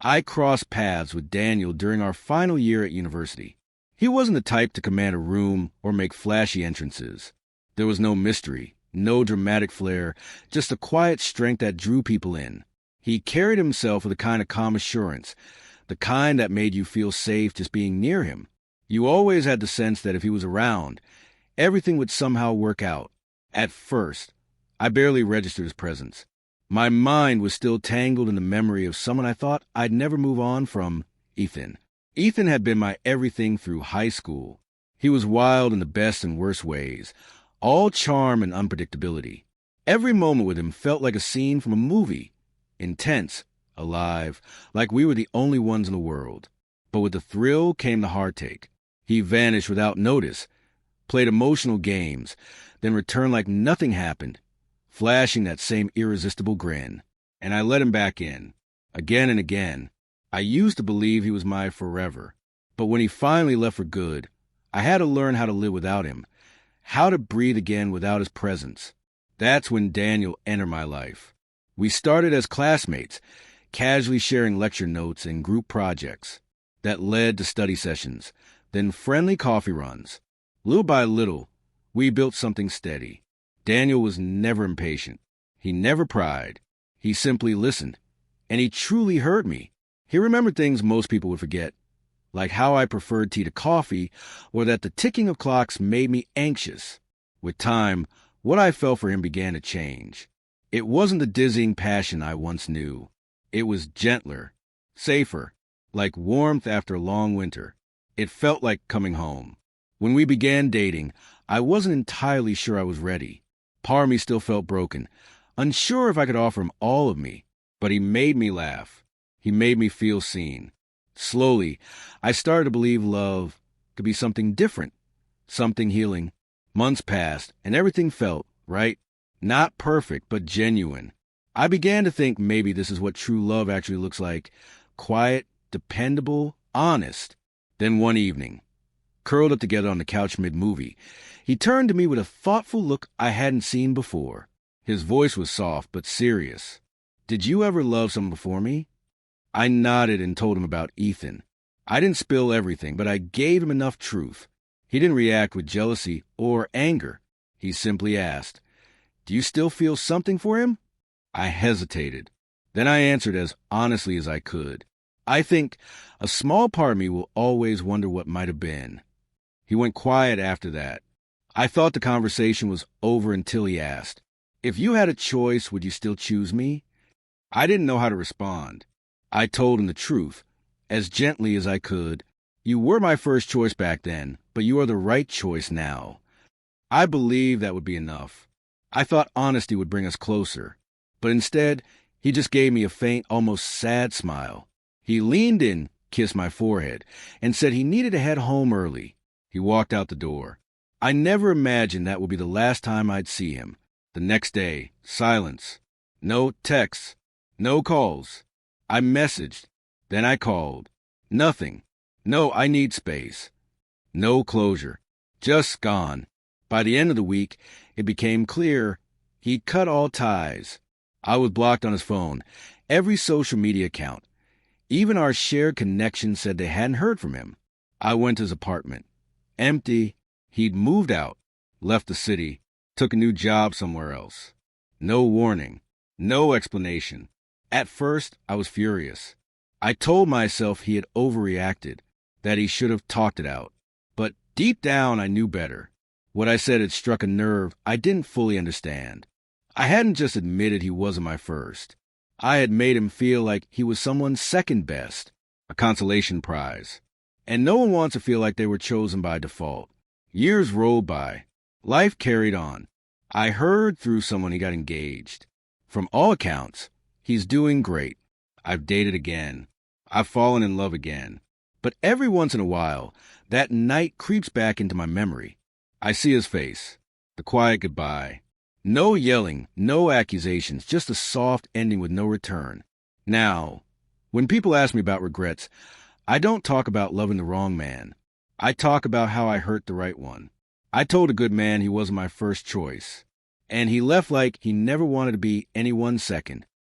I crossed paths with Daniel during our final year at university. He wasn't the type to command a room or make flashy entrances. There was no mystery, no dramatic flair, just a quiet strength that drew people in. He carried himself with a kind of calm assurance, the kind that made you feel safe just being near him. You always had the sense that if he was around, everything would somehow work out. At first, I barely registered his presence. My mind was still tangled in the memory of someone I thought I'd never move on from, Ethan. Ethan had been my everything through high school. He was wild in the best and worst ways, all charm and unpredictability. Every moment with him felt like a scene from a movie, intense, alive, like we were the only ones in the world. But with the thrill came the heartache. He vanished without notice, played emotional games, then returned like nothing happened, flashing that same irresistible grin. And I let him back in, again and again. I used to believe he was my forever. But when he finally left for good, I had to learn how to live without him, how to breathe again without his presence. That's when Daniel entered my life. We started as classmates, casually sharing lecture notes and group projects. That led to study sessions, then friendly coffee runs. Little by little, we built something steady. Daniel was never impatient. He never pried. He simply listened. And he truly heard me. He remembered things most people would forget, like how I preferred tea to coffee, or that the ticking of clocks made me anxious. With time, what I felt for him began to change. It wasn't the dizzying passion I once knew. It was gentler, safer, like warmth after a long winter. It felt like coming home. When we began dating, I wasn't entirely sure I was ready. Part of me still felt broken, unsure if I could offer him all of me. But he made me laugh. He made me feel seen. Slowly, I started to believe love could be something different, something healing. Months passed, and everything felt right. Not perfect, but genuine. I began to think maybe this is what true love actually looks like. Quiet, dependable, honest. Then one evening, curled up together on the couch mid-movie, he turned to me with a thoughtful look I hadn't seen before. His voice was soft but serious. "Did you ever love someone before me?" I nodded and told him about Ethan. I didn't spill everything, but I gave him enough truth. He didn't react with jealousy or anger. He simply asked, "Do you still feel something for him?" I hesitated. Then I answered as honestly as I could. "I think a small part of me will always wonder what might have been." He went quiet after that. I thought the conversation was over until he asked, "If you had a choice, would you still choose me?" I didn't know how to respond. I told him the truth, as gently as I could. "You were my first choice back then, but you are the right choice now." I believed that would be enough. I thought honesty would bring us closer. But instead, he just gave me a faint, almost sad smile. He leaned in, kissed my forehead, and said he needed to head home early. He walked out the door. I never imagined that would be the last time I'd see him. The next day, silence. No texts. No calls. I messaged. Then I called. Nothing. No, I need space. No closure. Just gone. By the end of the week, it became clear he'd cut all ties. I was blocked on his phone, every social media account. Even our shared connections said they hadn't heard from him. I went to his apartment. Empty. He'd moved out, left the city, took a new job somewhere else. No warning. No explanation. At first, I was furious. I told myself he had overreacted, that he should have talked it out. But deep down, I knew better. What I said had struck a nerve I didn't fully understand. I hadn't just admitted he wasn't my first. I had made him feel like he was someone's second best, a consolation prize. And no one wants to feel like they were chosen by default. Years rolled by. Life carried on. I heard through someone he got engaged. From all accounts, he's doing great. I've dated again. I've fallen in love again. But every once in a while, that night creeps back into my memory. I see his face. The quiet goodbye. No yelling, no accusations, just a soft ending with no return. Now, when people ask me about regrets, I don't talk about loving the wrong man. I talk about how I hurt the right one. I told a good man he wasn't my first choice. And he left like he never wanted to be anyone's second.